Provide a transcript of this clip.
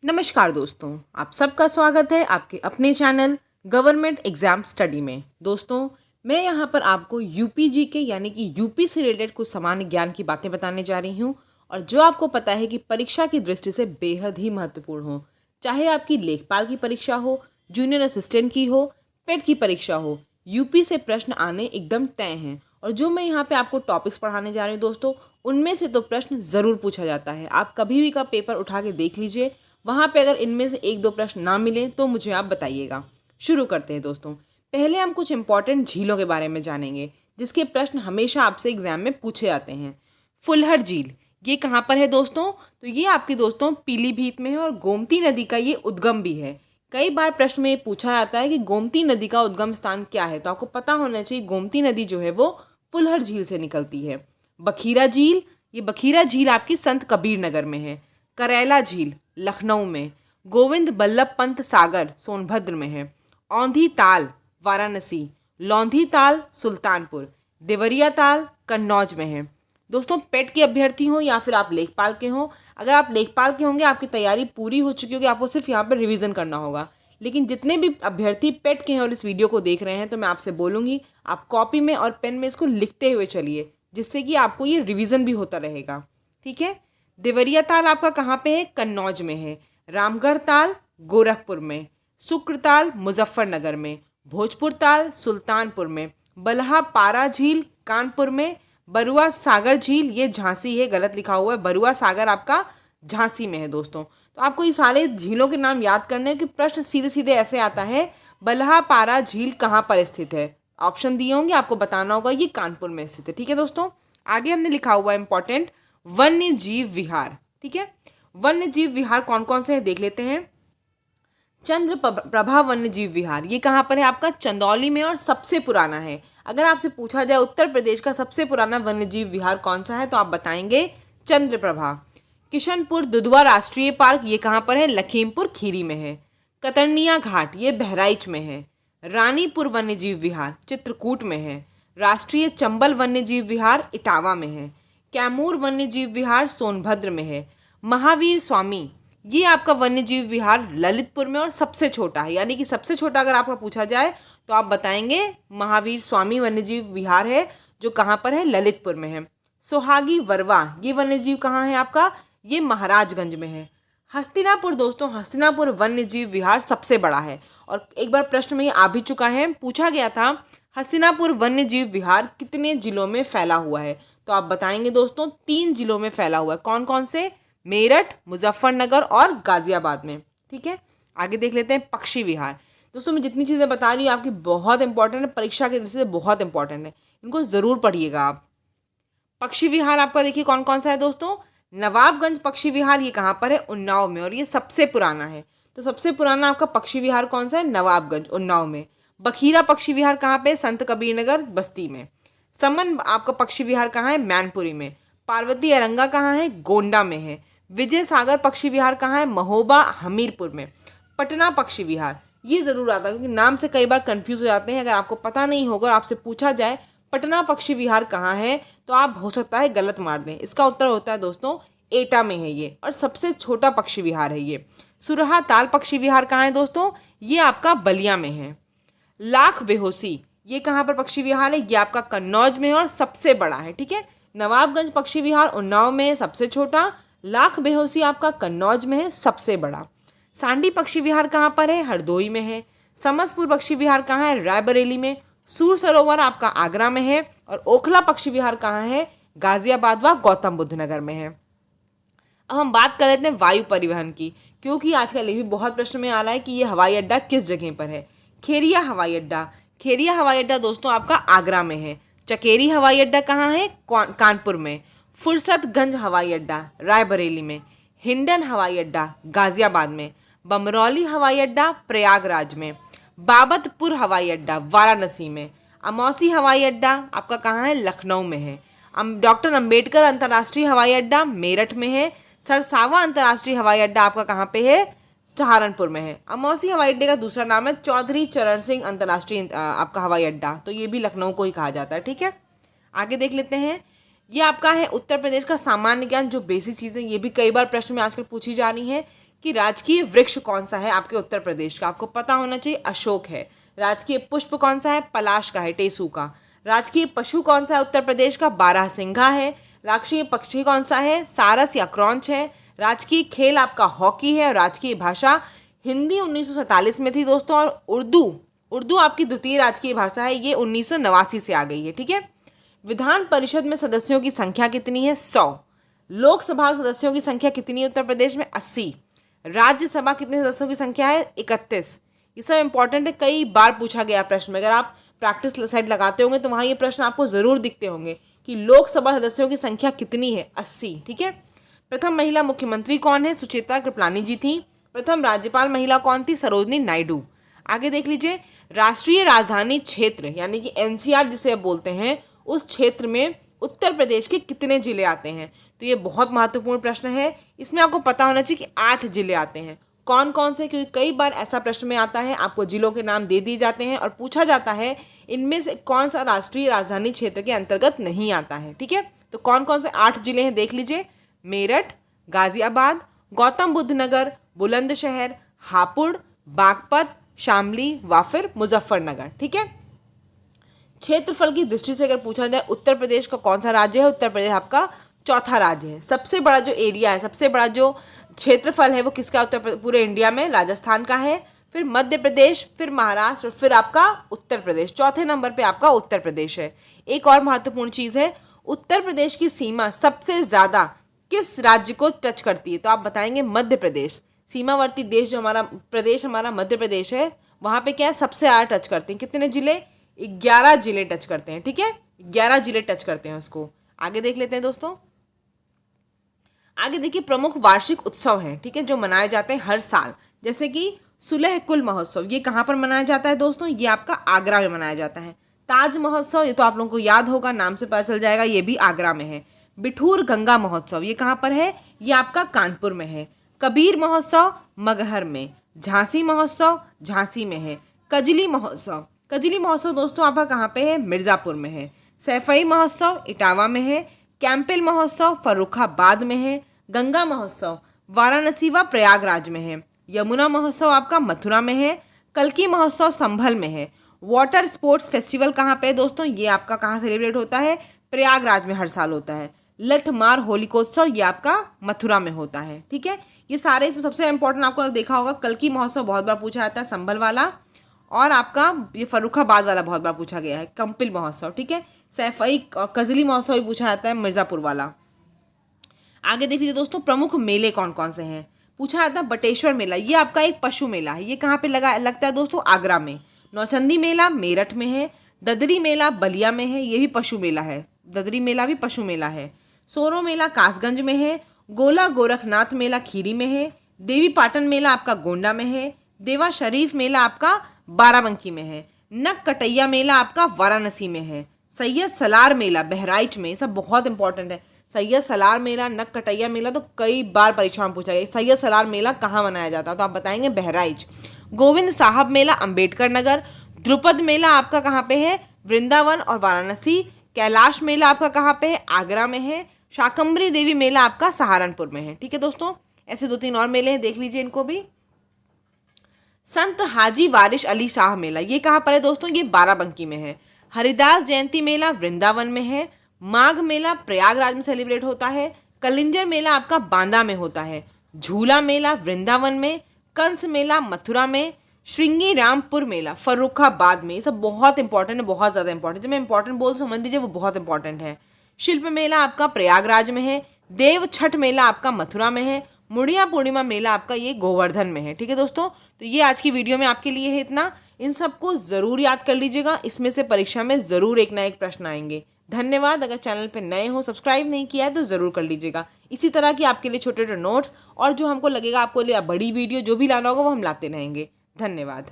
नमस्कार दोस्तों, आप सबका स्वागत है आपके अपने चैनल गवर्नमेंट एग्जाम स्टडी में। दोस्तों, मैं यहाँ पर आपको यूपीजी के यानी कि यूपी से रिलेटेड कुछ सामान्य ज्ञान की बातें बताने जा रही हूँ और जो आपको पता है कि परीक्षा की दृष्टि से बेहद ही महत्वपूर्ण हो। चाहे आपकी लेखपाल की परीक्षा हो, जूनियर असिस्टेंट की हो, पेट की परीक्षा हो, यूपी से प्रश्न आने एकदम तय हैं। और जो मैं यहाँ पे आपको टॉपिक्स पढ़ाने जा रही हूँ दोस्तों, उनमें से तो प्रश्न ज़रूर पूछा जाता है। आप कभी भी का पेपर उठा के देख लीजिए, वहाँ पे अगर इनमें से एक दो प्रश्न ना मिले तो मुझे आप बताइएगा। शुरू करते हैं दोस्तों। पहले हम कुछ इंपॉर्टेंट झीलों के बारे में जानेंगे जिसके प्रश्न हमेशा आपसे एग्जाम में पूछे जाते हैं। फुलहर झील ये कहाँ पर है दोस्तों? तो ये आपकी दोस्तों पीलीभीत में है और गोमती नदी का ये उद्गम भी है। कई बार प्रश्न में ये पूछा जाता है कि गोमती नदी का उद्गम स्थान क्या है, तो आपको पता होना चाहिए गोमती नदी जो है वो फुलहर झील से निकलती है। बखीरा झील, ये बखीरा झील आपकी संत कबीर नगर में है। करैला झील लखनऊ में। गोविंद बल्लभ पंत सागर सोनभद्र में है। औंधी ताल वाराणसी। लौंधी ताल सुल्तानपुर। देवरिया ताल कन्नौज में है। दोस्तों, पेट के अभ्यर्थी हो या फिर आप लेखपाल के हों, अगर आप लेखपाल के होंगे आपकी तैयारी पूरी हो चुकी होगी, आपको सिर्फ यहाँ पर रिवीजन करना होगा। लेकिन जितने भी अभ्यर्थी पेट के हैं और इस वीडियो को देख रहे हैं, तो मैं आपसे बोलूँगी आप कॉपी में और पेन में इसको लिखते हुए चलिए, जिससे कि आपको ये रिवीजन भी होता रहेगा। ठीक है। देवरिया ताल आपका कहाँ पे है? कन्नौज में है। रामगढ़ ताल गोरखपुर में। शुक्र ताल मुजफ्फरनगर में। भोजपुर ताल सुल्तानपुर में। बलहा पारा झील कानपुर में। बरुआ सागर झील ये झांसी है, गलत लिखा हुआ है, बरुआ सागर आपका झांसी में है दोस्तों। तो आपको ये सारे झीलों के नाम याद करने हैं कि प्रश्न सीधे सीधे ऐसे आता है, बलहा पारा झील कहाँ पर स्थित है? ऑप्शन दिए होंगे, आपको बताना होगा ये कानपुर में स्थित है। ठीक है दोस्तों, आगे हमने लिखा हुआ है इंपॉर्टेंट वन्य जीव विहार। ठीक है, वन्य जीव विहार कौन कौन से हैं देख लेते हैं। चंद्र प्रभा वन्य जीव विहार ये कहाँ पर है? आपका चंदौली में और सबसे पुराना है। अगर आपसे पूछा जाए उत्तर प्रदेश का सबसे पुराना वन्य जीव विहार कौन सा है, तो आप बताएंगे चंद्र प्रभा। किशनपुर दुधवा राष्ट्रीय पार्क ये कहाँ पर है? लखीमपुर खीरी में है। कतरनिया घाट ये बहराइच में है। रानीपुर वन्य जीव विहार चित्रकूट में है। राष्ट्रीय चंबल वन्य जीव विहार इटावा में है। कैमूर वन्य जीव विहार सोनभद्र में है। महावीर स्वामी ये आपका वन्य जीव विहार ललितपुर में और सबसे छोटा है, यानी कि सबसे छोटा अगर आपका पूछा जाए तो आप बताएंगे महावीर स्वामी वन्य जीव विहार है, जो कहाँ पर है? ललितपुर में है। सोहागी वरवा ये वन्य जीव कहाँ है आपका? ये महाराजगंज में है। हस्तिनापुर दोस्तों, हस्तिनापुर वन्य जीव विहार सबसे बड़ा है और एक बार प्रश्न में ये आ भी चुका है, पूछा गया था हस्तिनापुर वन्य जीव विहार कितने जिलों में फैला हुआ है, तो आप बताएंगे दोस्तों 3 जिलों में फैला हुआ है। कौन कौन से? मेरठ, मुजफ्फरनगर और गाजियाबाद में। ठीक है, आगे देख लेते हैं पक्षी विहार। दोस्तों, मैं जितनी चीज़ें बता रही हूँ आपकी बहुत इंपॉर्टेंट है, परीक्षा की दृष्टि से बहुत इंपॉर्टेंट है, इनको ज़रूर पढ़िएगा आप। पक्षी विहार आपका देखिए कौन कौन सा है दोस्तों। नवाबगंज पक्षी विहार ये कहाँ पर है? उन्नाव में, और ये सबसे पुराना है। तो सबसे पुराना आपका पक्षी विहार कौन सा है? नवाबगंज उन्नाव में। बखीरा पक्षी विहार कहाँ पे? संत कबीर नगर बस्ती में। समन आपका पक्षी विहार कहाँ है? मैनपुरी में। पार्वती अरंगा कहाँ है? गोंडा में है। विजय सागर पक्षी विहार कहाँ है? महोबा हमीरपुर में। पटना पक्षी विहार ये ज़रूर आता है क्योंकि नाम से कई बार कंफ्यूज हो जाते हैं। अगर आपको पता नहीं होगा और आपसे पूछा जाए पटना पक्षी विहार कहाँ है, तो आप हो सकता है गलत मार दें। इसका उत्तर होता है दोस्तों एटा में है ये, और सबसे छोटा पक्षी विहार है ये। सुरहा ताल पक्षी विहार कहाँ है दोस्तों? ये आपका बलिया में है। लाख बेहोशी ये कहाँ पर पक्षी विहार है? ये आपका कन्नौज में है और सबसे बड़ा है। ठीक है, नवाबगंज पक्षी विहार उन्नाव में है, सबसे छोटा। लाख बेहोशी आपका कन्नौज में है, सबसे बड़ा। सांडी पक्षी विहार कहाँ पर है? हरदोई में है। समसपुर पक्षी विहार कहाँ है? रायबरेली में। सूर सरोवर आपका आगरा में है। और ओखला पक्षी विहार कहाँ है? गाजियाबाद व गौतम बुद्ध नगर में है। अब हम बात कर लेते हैं वायु परिवहन की, क्योंकि आजकल ये भी बहुत प्रश्न में आ रहा है कि ये हवाई अड्डा किस जगह पर है। खेरिया हवाई अड्डा, खेरिया हवाई अड्डा दोस्तों आपका आगरा में है। चकेरी हवाई अड्डा कहाँ है? कानपुर में। फुर्सतगंज हवाई अड्डा रायबरेली में। हिंडन हवाई अड्डा गाजियाबाद में। बमरौली हवाई अड्डा प्रयागराज में। बाबतपुर हवाई अड्डा वाराणसी में। अमौसी हवाई अड्डा आपका कहाँ है? लखनऊ में है। डॉक्टर अंबेडकर अंतर्राष्ट्रीय हवाई अड्डा मेरठ में है। सरसावा अंतर्राष्ट्रीय हवाई अड्डा आपका कहाँ पे है? सहारनपुर में है। अमौसी हवाई अड्डे का दूसरा नाम है चौधरी चरण सिंह अंतर्राष्ट्रीय आपका हवाई अड्डा, तो ये भी लखनऊ को ही कहा जाता है। ठीक है, आगे देख लेते हैं। ये आपका है उत्तर प्रदेश का सामान्य ज्ञान, जो बेसिक चीज़ें ये भी कई बार प्रश्न में आजकल पूछी जा रही हैं कि राजकीय वृक्ष कौन सा है आपके उत्तर प्रदेश का, आपको पता होना चाहिए, अशोक है। राजकीय पुष्प कौन सा है, पलाश का है, टेसू का। राजकीय पशु कौन सा है उत्तर प्रदेश का, बारहसिंघा है। राजकीय पक्षी कौन सा है, सारस या क्रॉन्च है। राजकीय खेल आपका हॉकी है। और राजकीय भाषा हिंदी 1947 में थी दोस्तों, और उर्दू आपकी द्वितीय राजकीय भाषा है, ये 1989 से आ गई है। ठीक है। विधान परिषद में सदस्यों की संख्या कितनी है, 100। लोकसभा सदस्यों की संख्या कितनी है उत्तर प्रदेश में, 80। राज्यसभा कितने सदस्यों की संख्या है, 31। ये सब इंपॉर्टेंट है, कई बार पूछा गया प्रश्न में। अगर आप प्रैक्टिस साइट लगाते होंगे तो वहाँ ये प्रश्न आपको जरूर दिखते होंगे कि लोकसभा सदस्यों की संख्या कितनी है, 80। ठीक है। प्रथम महिला मुख्यमंत्री कौन है, सुचेता कृपलानी जी थी। प्रथम राज्यपाल महिला कौन थी, सरोजनी नायडू। आगे देख लीजिए, राष्ट्रीय राजधानी क्षेत्र यानी कि एनसीआर जिसे अब बोलते हैं, उस क्षेत्र में उत्तर प्रदेश के कितने जिले आते हैं। तो ये बहुत महत्वपूर्ण प्रश्न है। इसमें आपको पता होना चाहिए कि 8 जिले आते हैं। कौन कौन से, क्योंकि कई बार ऐसा प्रश्न में आता है, आपको जिलों के नाम दे दिए जाते हैं और पूछा जाता है इनमें से कौन सा राष्ट्रीय राजधानी क्षेत्र के अंतर्गत नहीं आता है। ठीक है। तो कौन कौन से 8 जिले हैं देख लीजिए, मेरठ, गाजियाबाद, गौतम बुद्ध नगर, बुलंदशहर, हापुड़, बागपत, शामली व फिर मुजफ्फरनगर। ठीक है। क्षेत्रफल की दृष्टि से अगर पूछा जाए उत्तर प्रदेश का कौन सा राज्य है, उत्तर प्रदेश आपका चौथा राज्य है। सबसे बड़ा जो एरिया है, सबसे बड़ा जो क्षेत्रफल है वो किसका, पूरे इंडिया में राजस्थान का है, फिर मध्य प्रदेश, फिर महाराष्ट्र, फिर आपका उत्तर प्रदेश। चौथे नंबर पे आपका उत्तर प्रदेश है। एक और महत्वपूर्ण चीज़ है, उत्तर प्रदेश की सीमा सबसे ज़्यादा किस राज्य को टच करती है, तो आप बताएंगे मध्य प्रदेश। सीमावर्ती देश जो हमारा प्रदेश, हमारा मध्य प्रदेश है, वहाँ पे क्या है, सबसे ज़्यादा टच करते हैं। कितने जिले, 11 जिले टच करते हैं। ठीक है, 11 जिले टच करते हैं उसको। आगे देख लेते हैं दोस्तों। आगे देखिए, प्रमुख वार्षिक उत्सव हैं, ठीक है, जो मनाए जाते हैं हर साल। जैसे कि सुलह कुल महोत्सव, ये कहाँ पर मनाया जाता है दोस्तों, ये आपका आगरा में मनाया जाता है। ताज महोत्सव, ये तो आप लोगों को याद होगा, नाम से पता चल जाएगा, ये भी आगरा में है। बिठूर गंगा महोत्सव, ये कहाँ पर है, ये आपका कानपुर में है। कबीर महोत्सव मगहर में। झांसी महोत्सव झांसी में है। कजली महोत्सव दोस्तों आपका कहाँ पे है, मिर्ज़ापुर में है। सैफई महोत्सव इटावा में है। कैंपिल महोत्सव फर्रुखाबाद में है। गंगा महोत्सव वाराणसी व प्रयागराज में है। यमुना महोत्सव आपका मथुरा में है। कल्की महोत्सव संभल में है। वाटर स्पोर्ट्स फेस्टिवल कहाँ पे है दोस्तों, ये आपका कहाँ सेलिब्रेट होता है, प्रयागराज में हर साल होता है। लठमार होलिकोत्सव ये आपका मथुरा में होता है। ठीक है, ये सारे इसमें सबसे इंपॉर्टेंट आपको देखा होगा, कल्की महोत्सव बहुत बार पूछा जाता है, संभल वाला, और आपका ये फर्रुखाबाद वाला बहुत बार पूछा गया है, कंपिल महोत्सव। ठीक है, सैफई कजली महोत्सव भी पूछा जाता है, मिर्ज़ापुर वाला। आगे देख लीजिए दोस्तों, प्रमुख मेले कौन कौन से हैं, पूछा जाता है। बटेश्वर मेला, ये आपका एक पशु मेला है, ये कहाँ पे लगता है दोस्तों, आगरा में। नौचंदी मेला मेरठ में है। ददरी मेला बलिया में है, ये भी पशु मेला है, ददरी मेला भी पशु मेला है। सोरो मेला कासगंज में है। गोला गोरखनाथ मेला खीरी में है। देवी पाटन मेला आपका गोंडा में है। देवा शरीफ मेला आपका बाराबंकी में है। नक कटैया मेला आपका वाराणसी में है। सैयद सलार मेला बहराइच में, सब बहुत इंपॉर्टेंट है। सैयद सलार मेला, नक कटैया मेला तो कई बार परीक्षा में पूछा गया। सैयद सलार मेला कहाँ मनाया जाता है, तो आप बताएंगे बहराइच। गोविंद साहब मेला अंबेडकर नगर। ध्रुपद मेला आपका कहाँ पे है, वृंदावन और वाराणसी। कैलाश मेला आपका कहाँ पे है, आगरा में है। शाकंभरी देवी मेला आपका सहारनपुर में है। ठीक है दोस्तों, ऐसे 2-3 और मेले हैं, देख लीजिए इनको भी। संत हाजी वारिश अली शाह मेला, ये कहाँ पर है दोस्तों, ये बाराबंकी में है। हरिदास जयंती मेला वृंदावन में है। माघ मेला प्रयागराज में सेलिब्रेट होता है। कलिंजर मेला आपका बांदा में होता है। झूला मेला वृंदावन में। कंस मेला मथुरा में। श्रृंगी रामपुर मेला फर्रुखाबाद में। ये सब बहुत इंपॉर्टेंट है, बहुत ज़्यादा इंपॉर्टेंट। जब मैं इंपॉर्टेंट बोल समझ लीजिए, वो बहुत इंपॉर्टेंट है। शिल्प मेला आपका प्रयागराज में है। देव छठ मेला आपका मथुरा में है। मुड़िया पूर्णिमा मेला आपका ये गोवर्धन में है। ठीक है दोस्तों, तो ये आज की वीडियो में आपके लिए है इतना। इन सबको ज़रूर याद कर लीजिएगा, इसमें से परीक्षा में ज़रूर एक ना एक प्रश्न आएंगे। धन्यवाद। अगर चैनल पर नए हो, सब्सक्राइब नहीं किया है तो ज़रूर कर लीजिएगा। इसी तरह की आपके लिए छोटे छोटे नोट्स और जो हमको लगेगा आपको लिए बड़ी वीडियो जो भी लाना होगा वो हम लाते रहेंगे। धन्यवाद।